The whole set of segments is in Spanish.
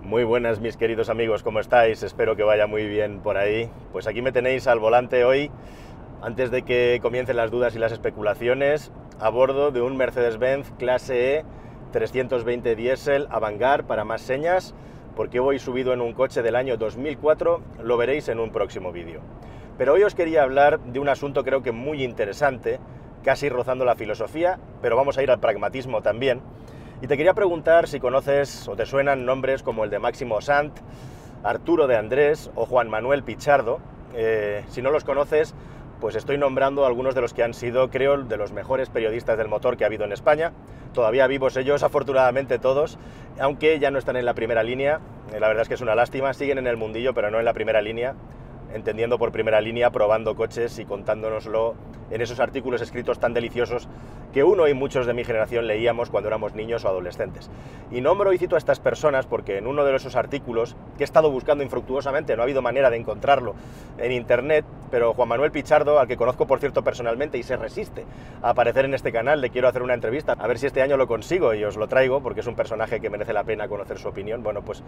Muy buenas mis queridos amigos, ¿cómo estáis? Espero que vaya muy bien por ahí. Pues aquí me tenéis al volante hoy, antes de que comiencen las dudas y las especulaciones, a bordo de un Mercedes-Benz Clase E 320 diésel Avantgarde para más señas, porque voy subido en un coche del año 2004, lo veréis en un próximo vídeo. Pero hoy os quería hablar de un asunto creo que muy interesante, casi rozando la filosofía, pero vamos a ir al pragmatismo también. Y te quería preguntar si conoces o te suenan nombres como el de Máximo Sant, Arturo de Andrés o Juan Manuel Pichardo. Si no los conoces, pues estoy nombrando algunos de los que han sido, creo, de los mejores periodistas del motor que ha habido en España. Todavía vivos ellos, afortunadamente todos, aunque ya no están en la primera línea. La verdad es que es una lástima, siguen en el mundillo, pero no en la primera línea, entendiendo por primera línea, probando coches y contándonoslo en esos artículos escritos tan deliciosos que uno y muchos de mi generación leíamos cuando éramos niños o adolescentes. Y nombro y cito a estas personas porque en uno de esos artículos, que he estado buscando infructuosamente, no ha habido manera de encontrarlo en internet, pero Juan Manuel Pichardo, al que conozco por cierto personalmente y se resiste a aparecer en este canal, le quiero hacer una entrevista, a ver si este año lo consigo y os lo traigo, porque es un personaje que merece la pena conocer su opinión. Bueno, pues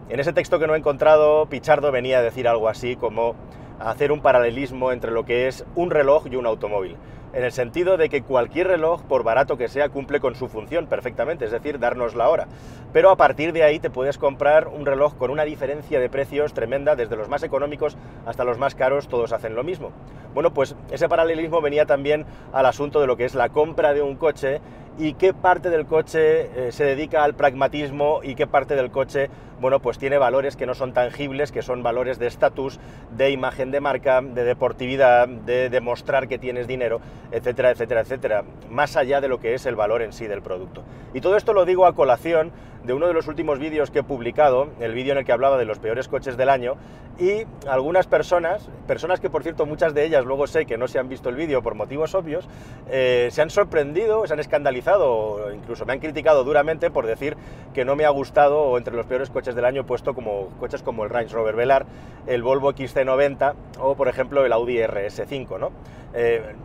en ese texto que no he encontrado, Pichardo venía a decir algo así como hacer un paralelismo entre lo que es un reloj y un automóvil, en el sentido de que cualquier reloj, por barato que sea, cumple con su función perfectamente, es decir, darnos la hora. Pero a partir de ahí te puedes comprar un reloj con una diferencia de precios tremenda, desde los más económicos hasta los más caros, todos hacen lo mismo. Bueno, pues ese paralelismo venía también al asunto de lo que es la compra de un coche y qué parte del coche se dedica al pragmatismo y qué parte del coche, bueno, pues tiene valores que no son tangibles, que son valores de estatus, de imagen de marca, de deportividad, de demostrar que tienes dinero, etcétera, etcétera, etcétera, más allá de lo que es el valor en sí del producto. Y todo esto lo digo a colación de uno de los últimos vídeos que he publicado, el vídeo en el que hablaba de los peores coches del año, y algunas personas que por cierto muchas de ellas luego sé que no se han visto el vídeo por motivos obvios, se han sorprendido, se han escandalizado, o incluso me han criticado duramente por decir que no me ha gustado, o entre los peores coches del año he puesto como coches como el Range Rover Velar, el Volvo XC90 o por ejemplo el Audi RS5, ¿no?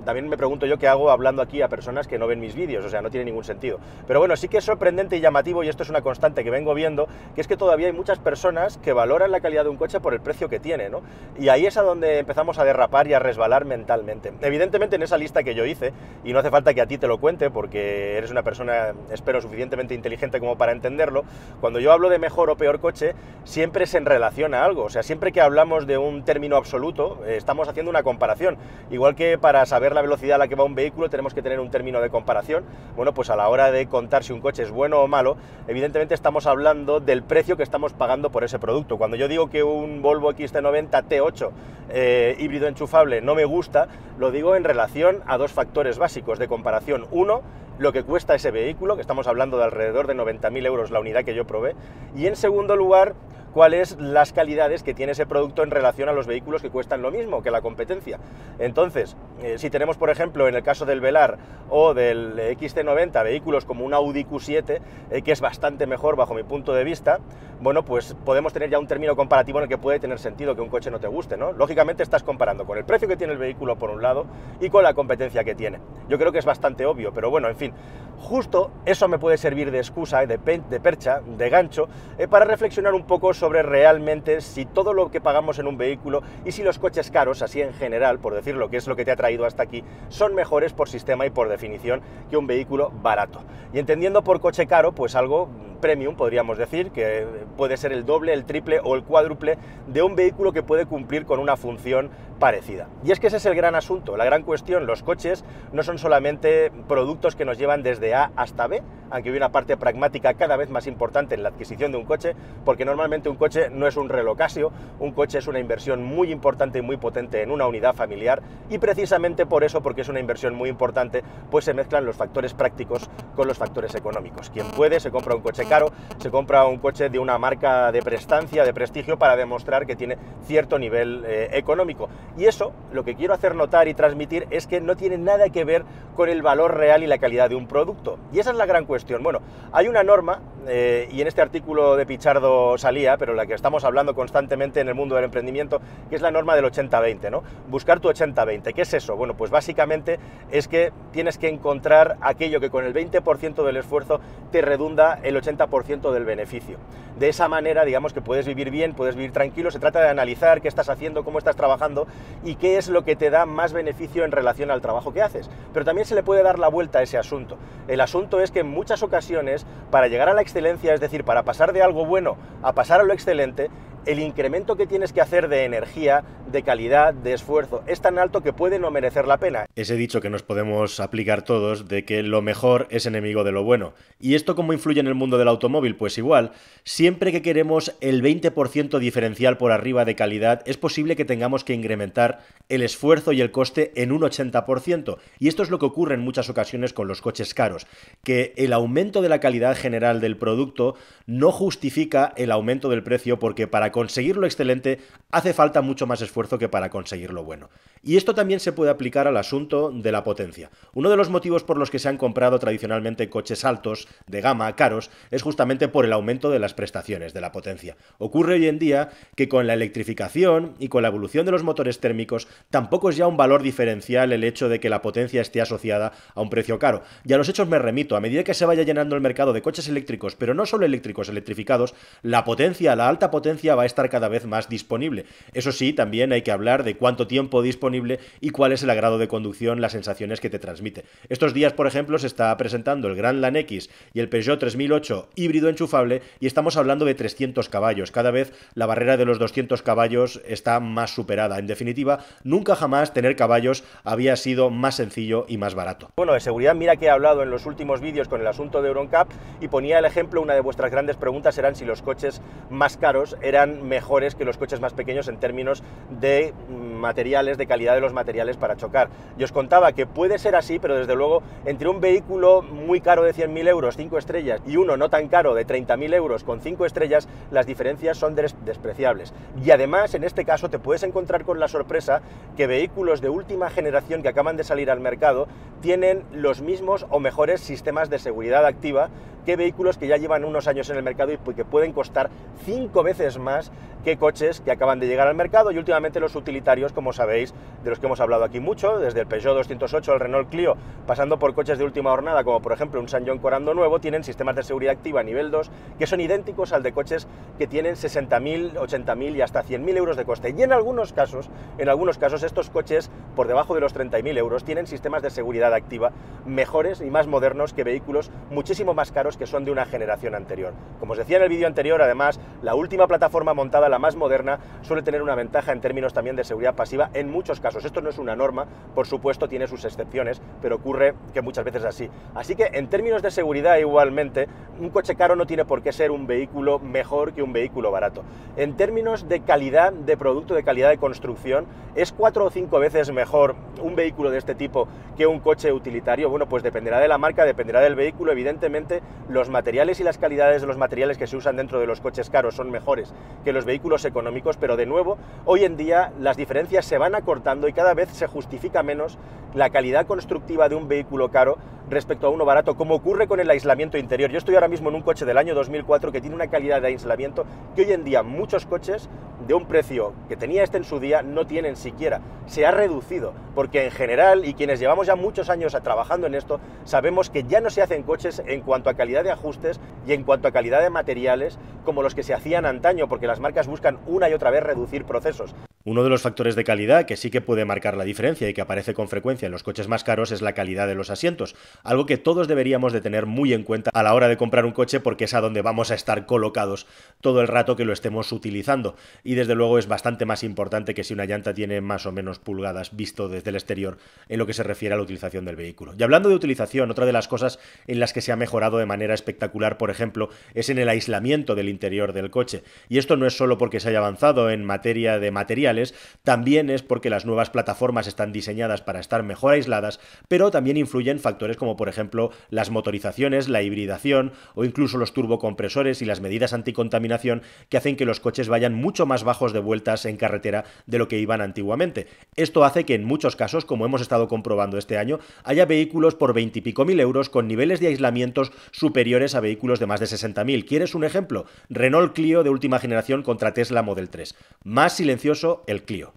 También me pregunto yo qué hago hablando aquí a personas que no ven mis vídeos, o sea, no tiene ningún sentido. Pero bueno, sí que es sorprendente y llamativo, y esto es una constante que vengo viendo, que es que todavía hay muchas personas que valoran la calidad de un coche por el precio que tiene, ¿no? Y ahí es a donde empezamos a derrapar y a resbalar mentalmente. Evidentemente en esa lista que yo hice, y no hace falta que a ti te lo cuente porque eres una persona, espero, suficientemente inteligente como para entenderlo, cuando yo hablo de mejor o peor coche, siempre es en relación a algo, o sea, siempre que hablamos de un término absoluto, estamos haciendo una comparación, igual que para saber la velocidad a la que va un vehículo tenemos que tener un término de comparación. Bueno, pues a la hora de contar si un coche es bueno o malo, evidentemente estamos hablando del precio que estamos pagando por ese producto. Cuando yo digo que un Volvo XC90 T8 híbrido enchufable no me gusta, lo digo en relación a dos factores básicos de comparación. Uno, lo que cuesta ese vehículo, que estamos hablando de alrededor de 90.000 euros la unidad que yo probé, y en segundo lugar, cuáles las calidades que tiene ese producto en relación a los vehículos que cuestan lo mismo que la competencia. Entonces, si tenemos, por ejemplo, en el caso del Velar o del XC90, vehículos como un Audi Q7, que es bastante mejor bajo mi punto de vista, bueno, pues podemos tener ya un término comparativo en el que puede tener sentido que un coche no te guste, ¿no? Lógicamente estás comparando con el precio que tiene el vehículo por un lado y con la competencia que tiene. Yo creo que es bastante obvio, pero bueno, en fin, justo eso me puede servir de excusa, de percha, de gancho, para reflexionar un poco sobre realmente si todo lo que pagamos en un vehículo y si los coches caros, así en general, por decirlo, que es lo que te ha traído hasta aquí, son mejores por sistema y por definición que un vehículo barato. Y entendiendo por coche caro, pues algo premium, podríamos decir, que puede ser el doble, el triple o el cuádruple de un vehículo que puede cumplir con una función parecida. Y es que ese es el gran asunto, la gran cuestión. Los coches no son solamente productos que nos llevan desde A hasta B, aunque hay una parte pragmática cada vez más importante en la adquisición de un coche, porque normalmente un coche no es un reloj Casio, un coche es una inversión muy importante y muy potente en una unidad familiar, y precisamente por eso, porque es una inversión muy importante, pues se mezclan los factores prácticos con los factores económicos. Quien puede se compra un coche caro, se compra un coche de una marca de prestancia, de prestigio, para demostrar que tiene cierto nivel económico. Y eso, lo que quiero hacer notar y transmitir, es que no tiene nada que ver con el valor real y la calidad de un producto. Y esa es la gran cuestión. Bueno, hay una norma, y en este artículo de Pichardo salía, pero la que estamos hablando constantemente en el mundo del emprendimiento, que es la norma del 80-20, ¿no? Buscar tu 80-20. ¿Qué es eso? Bueno, pues básicamente es que tienes que encontrar aquello que con el 20% del esfuerzo te redunda el 80% 80% del beneficio. De esa manera, digamos que puedes vivir bien, puedes vivir tranquilo. Se trata de analizar qué estás haciendo, cómo estás trabajando y qué es lo que te da más beneficio en relación al trabajo que haces. Pero también se le puede dar la vuelta a ese asunto. El asunto es que en muchas ocasiones, para llegar a la excelencia, es decir, para pasar de algo bueno a pasar a lo excelente, el incremento que tienes que hacer de energía, de calidad, de esfuerzo, es tan alto que puede no merecer la pena. Ese dicho que nos podemos aplicar todos de que lo mejor es enemigo de lo bueno. ¿Y esto cómo influye en el mundo del automóvil? Pues igual, siempre que queremos el 20% diferencial por arriba de calidad, es posible que tengamos que incrementar el esfuerzo y el coste en un 80%. Y esto es lo que ocurre en muchas ocasiones con los coches caros, que el aumento de la calidad general del producto no justifica el aumento del precio, porque para conseguir lo excelente hace falta mucho más esfuerzo que para conseguir lo bueno. Y esto también se puede aplicar al asunto de la potencia. Uno de los motivos por los que se han comprado tradicionalmente coches altos, de gama, caros, es justamente por el aumento de las prestaciones, de la potencia. Ocurre hoy en día que con la electrificación y con la evolución de los motores térmicos tampoco es ya un valor diferencial el hecho de que la potencia esté asociada a un precio caro. Y a los hechos me remito. A medida que se vaya llenando el mercado de coches eléctricos, pero no solo eléctricos, electrificados, la potencia, la alta potencia va a estar cada vez más disponible. Eso sí, también hay que hablar de cuánto tiempo disponible y cuál es el agrado de conducción, las sensaciones que te transmite. Estos días, por ejemplo, se está presentando el Grand Lan X y el Peugeot 3008 híbrido enchufable y estamos hablando de 300 caballos. Cada vez la barrera de los 200 caballos está más superada. En definitiva, nunca jamás tener caballos había sido más sencillo y más barato. Bueno, de seguridad, mira que he hablado en los últimos vídeos con el asunto de Euro NCAP y ponía el ejemplo, una de vuestras grandes preguntas eran si los coches más caros eran mejores que los coches más pequeños en términos de materiales, de calidad de los materiales para chocar. Yo os contaba que puede ser así, pero desde luego entre un vehículo muy caro de 100.000 euros, 5 estrellas, y uno no tan caro de 30.000 euros con 5 estrellas, las diferencias son despreciables. Y además, en este caso, te puedes encontrar con la sorpresa que vehículos de última generación que acaban de salir al mercado tienen los mismos o mejores sistemas de seguridad activa que vehículos que ya llevan unos años en el mercado y que pueden costar 5 veces más que coches que acaban de llegar al mercado. Y últimamente los utilitarios, como sabéis, de los que hemos hablado aquí mucho, desde el Peugeot 208 al Renault Clio, pasando por coches de última hornada, como por ejemplo un San John Corando nuevo, tienen sistemas de seguridad activa nivel 2 que son idénticos al de coches que tienen 60.000, 80.000 y hasta 100.000 euros de coste. Y en algunos casos estos coches por debajo de los 30.000 euros tienen sistemas de seguridad activa mejores y más modernos que vehículos muchísimo más caros que son de una generación anterior. Como os decía en el vídeo anterior, además, la última plataforma montada, la más moderna, suele tener una ventaja en términos también de seguridad pasiva en muchos casos. Esto no es una norma, por supuesto tiene sus excepciones, pero ocurre que muchas veces es así. Así que en términos de seguridad igualmente, un coche caro no tiene por qué ser un vehículo mejor que un vehículo barato. En términos de calidad de producto, de calidad de construcción, ¿es 4 o 5 veces mejor un vehículo de este tipo que un coche utilitario? Bueno, pues dependerá de la marca, dependerá del vehículo. Evidentemente, los materiales y las calidades de los materiales que se usan dentro de los coches caros son mejores que los vehículos económicos, pero de nuevo, hoy en día las diferencias se van acortando y cada vez se justifica menos la calidad constructiva de un vehículo caro respecto a uno barato, como ocurre con el aislamiento interior. Yo estoy ahora mismo en un coche del año 2004 que tiene una calidad de aislamiento que hoy en día muchos coches de un precio que tenía este en su día no tienen siquiera. Se ha reducido, porque en general, y quienes llevamos ya muchos años trabajando en esto, sabemos que ya no se hacen coches en cuanto a calidad de ajustes y en cuanto a calidad de materiales como los que se hacían antaño, porque las marcas buscan una y otra vez reducir procesos. Uno de los factores de calidad que sí que puede marcar la diferencia y que aparece con frecuencia en los coches más caros es la calidad de los asientos, algo que todos deberíamos de tener muy en cuenta a la hora de comprar un coche, porque es a donde vamos a estar colocados todo el rato que lo estemos utilizando, y desde luego es bastante más importante que si una llanta tiene más o menos pulgadas visto desde el exterior en lo que se refiere a la utilización del vehículo. Y hablando de utilización, otra de las cosas en las que se ha mejorado de manera espectacular, por ejemplo, es en el aislamiento del interior del coche, y esto no es solo porque se haya avanzado en materia de materiales, también es porque las nuevas plataformas están diseñadas para estar mejor aisladas, pero también influyen factores como por ejemplo las motorizaciones, la hibridación o incluso los turbocompresores y las medidas anticontaminación que hacen que los coches vayan mucho más bajos de vueltas en carretera de lo que iban antiguamente. Esto hace que en muchos casos, como hemos estado comprobando este año, haya vehículos por 20 y pico mil euros con niveles de aislamientos superiores a vehículos de más de 60.000. ¿Quieres un ejemplo? Renault Clio de última generación contra Tesla Model 3. Más silencioso el Clio.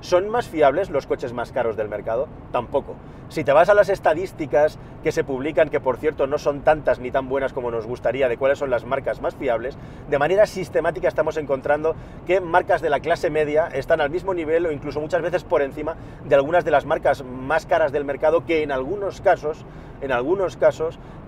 ¿Son más fiables los coches más caros del mercado? Tampoco. Si te vas a las estadísticas que se publican, que por cierto no son tantas ni tan buenas como nos gustaría, de cuáles son las marcas más fiables, de manera sistemática estamos encontrando que marcas de la clase media están al mismo nivel o incluso muchas veces por encima de algunas de las marcas más caras del mercado, que en algunos casos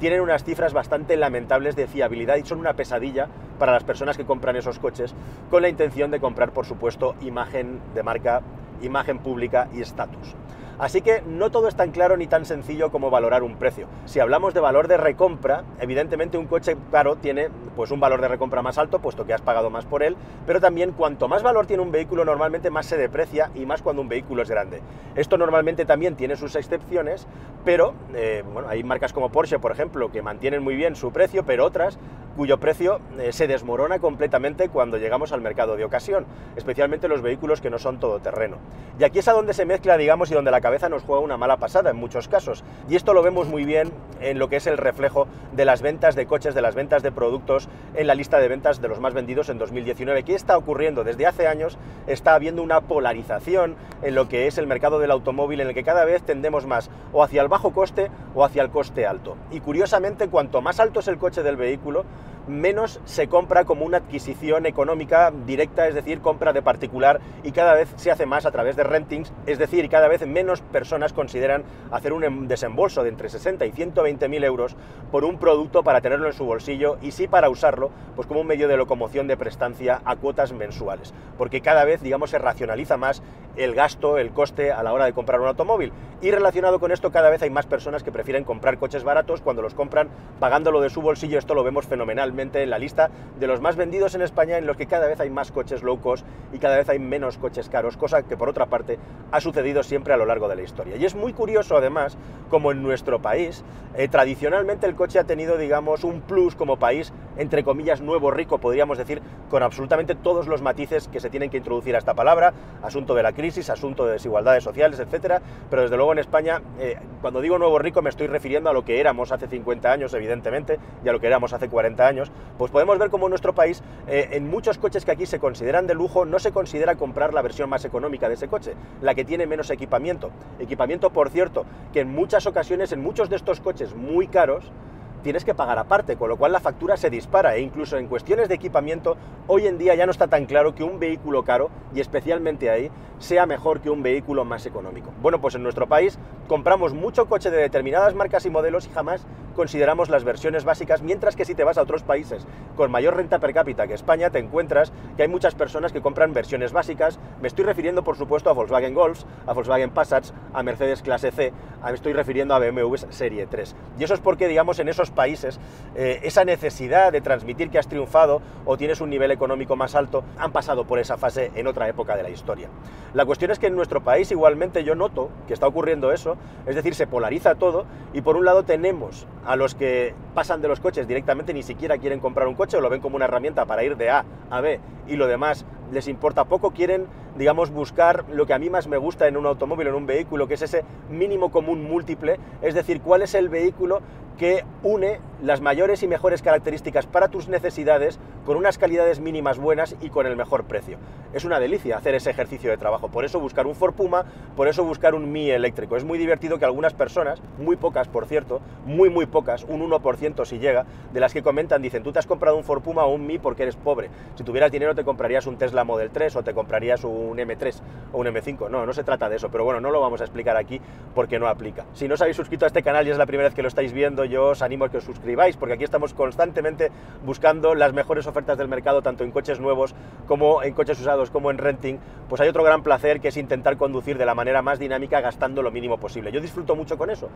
tienen unas cifras bastante lamentables de fiabilidad y son una pesadilla para las personas que compran esos coches con la intención de comprar, por supuesto, imagen de marca, imagen pública y estatus. Así que no todo es tan claro ni tan sencillo como valorar un precio. Si hablamos de valor de recompra, evidentemente un coche caro tiene pues un valor de recompra más alto, puesto que has pagado más por él, pero también cuanto más valor tiene un vehículo, normalmente más se deprecia, y más cuando un vehículo es grande. Esto normalmente también tiene sus excepciones, pero bueno, hay marcas como Porsche, por ejemplo, que mantienen muy bien su precio, pero otras cuyo precio se desmorona completamente cuando llegamos al mercado de ocasión, especialmente los vehículos que no son todoterreno. Y aquí es a donde se mezcla, digamos, y donde la cabeza nos juega una mala pasada en muchos casos. Y esto lo vemos muy bien en lo que es el reflejo de las ventas de coches, de las ventas de productos en la lista de ventas de los más vendidos en 2019. ¿Qué está ocurriendo? Desde hace años está habiendo una polarización en lo que es el mercado del automóvil, en el que cada vez tendemos más o hacia el bajo coste o hacia el coste alto. Y curiosamente, cuanto más alto es el coche del vehículo, menos se compra como una adquisición económica directa, es decir, compra de particular, y cada vez se hace más a través de rentings, es decir, cada vez menos personas consideran hacer un desembolso de entre 60 y 120.000 euros por un producto para tenerlo en su bolsillo, y sí para usarlo pues como un medio de locomoción de prestancia a cuotas mensuales, porque cada vez, digamos, se racionaliza más el gasto, el coste a la hora de comprar un automóvil, y relacionado con esto cada vez hay más personas que prefieren comprar coches baratos cuando los compran pagándolo de su bolsillo. Esto lo vemos fenomenalmente en la lista de los más vendidos en España, en los que cada vez hay más coches low cost y cada vez hay menos coches caros, cosa que por otra parte ha sucedido siempre a lo largo de la historia. Y es muy curioso además como en nuestro país tradicionalmente el coche ha tenido, digamos, un plus como país, entre comillas, nuevo rico, podríamos decir, con absolutamente todos los matices que se tienen que introducir a esta palabra: asunto de la crisis, asunto de desigualdades sociales, etcétera. Pero desde luego en España, cuando digo nuevo rico, me estoy refiriendo a lo que éramos hace 50 años, evidentemente, y a lo que éramos hace 40 años. Pues podemos ver cómo en nuestro país, en muchos coches que aquí se consideran de lujo, no se considera comprar la versión más económica de ese coche, la que tiene menos equipamiento. Equipamiento, por cierto, que en muchas ocasiones, en muchos de estos coches muy caros, tienes que pagar aparte, con lo cual la factura se dispara, e incluso en cuestiones de equipamiento, hoy en día ya no está tan claro que un vehículo caro, y especialmente ahí, sea mejor que un vehículo más económico. Bueno, pues en nuestro país compramos mucho coche de determinadas marcas y modelos y jamás consideramos las versiones básicas, mientras que si te vas a otros países con mayor renta per cápita que España, te encuentras que hay muchas personas que compran versiones básicas. Me estoy refiriendo, por supuesto, a Volkswagen Golfs, a Volkswagen Passats, a Mercedes clase C, me estoy refiriendo a BMWs Serie 3. Y eso es porque, digamos, en esos países esa necesidad de transmitir que has triunfado o tienes un nivel económico más alto han pasado por esa fase en otra época de la historia. La cuestión es que en nuestro país igualmente yo noto que está ocurriendo eso, es decir, se polariza todo, y por un lado tenemos a los que pasan de los coches directamente, ni siquiera quieren comprar un coche o lo ven como una herramienta para ir de A a B y lo demás les importa poco, quieren, digamos, buscar lo que a mí más me gusta en un automóvil, en un vehículo, que es ese mínimo común múltiple, es decir, cuál es el vehículo que une las mayores y mejores características para tus necesidades con unas calidades mínimas buenas y con el mejor precio. Es una delicia hacer ese ejercicio de trabajo, por eso buscar un Ford Puma, por eso buscar un Mi eléctrico. Es muy divertido que algunas personas, muy pocas por cierto, muy pocas, un 1% si llega, de las que comentan, dicen: tú te has comprado un Ford Puma o un Mi porque eres pobre, si tuvieras dinero te comprarías un Tesla Model 3 o te comprarías un M3 o un M5. No se trata de eso, pero bueno, no lo vamos a explicar aquí porque no aplica. Si no os habéis suscrito a este canal y es la primera vez que lo estáis viendo, yo os animo a que os suscribáis, porque aquí estamos constantemente buscando las mejores ofertas del mercado, tanto en coches nuevos como en coches usados, como en renting. Pues hay otro gran placer, que es intentar conducir de la manera más dinámica, gastando lo mínimo posible. Yo disfruto mucho con eso.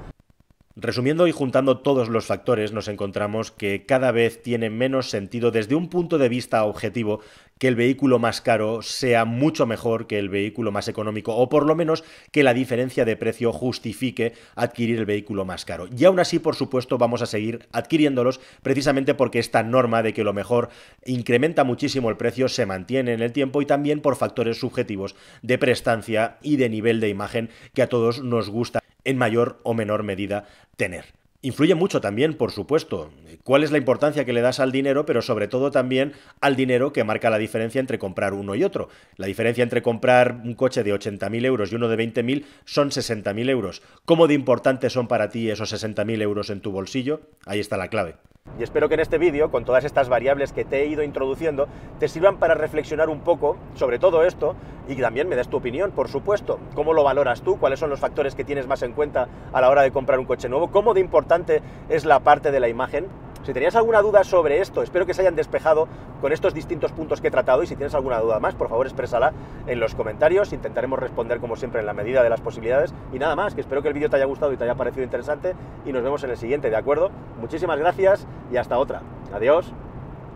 Resumiendo y juntando todos los factores, nos encontramos que cada vez tiene menos sentido, desde un punto de vista objetivo, que el vehículo más caro sea mucho mejor que el vehículo más económico, o por lo menos que la diferencia de precio justifique adquirir el vehículo más caro. Y aún así, por supuesto, vamos a seguir adquiriéndolos, precisamente porque esta norma de que lo mejor incrementa muchísimo el precio se mantiene en el tiempo, y también por factores subjetivos de prestancia y de nivel de imagen que a todos nos gusta en mayor o menor medida tener. Influye mucho también, por supuesto, cuál es la importancia que le das al dinero, pero sobre todo también al dinero que marca la diferencia entre comprar uno y otro. La diferencia entre comprar un coche de 80.000 euros y uno de 20.000 son 60.000 euros. ¿Cómo de importantes son para ti esos 60.000 euros en tu bolsillo? Ahí está la clave. Y espero que en este vídeo, con todas estas variables que te he ido introduciendo, te sirvan para reflexionar un poco sobre todo esto y que también me des tu opinión, por supuesto. ¿Cómo lo valoras tú? ¿Cuáles son los factores que tienes más en cuenta a la hora de comprar un coche nuevo? ¿Cómo de importante es la parte de la imagen? Si tenías alguna duda sobre esto, espero que se hayan despejado con estos distintos puntos que he tratado, y si tienes alguna duda más, por favor exprésala en los comentarios. Intentaremos responder como siempre en la medida de las posibilidades. Y nada más, que espero que el vídeo te haya gustado y te haya parecido interesante, y nos vemos en el siguiente, ¿de acuerdo? Muchísimas gracias y hasta otra. Adiós.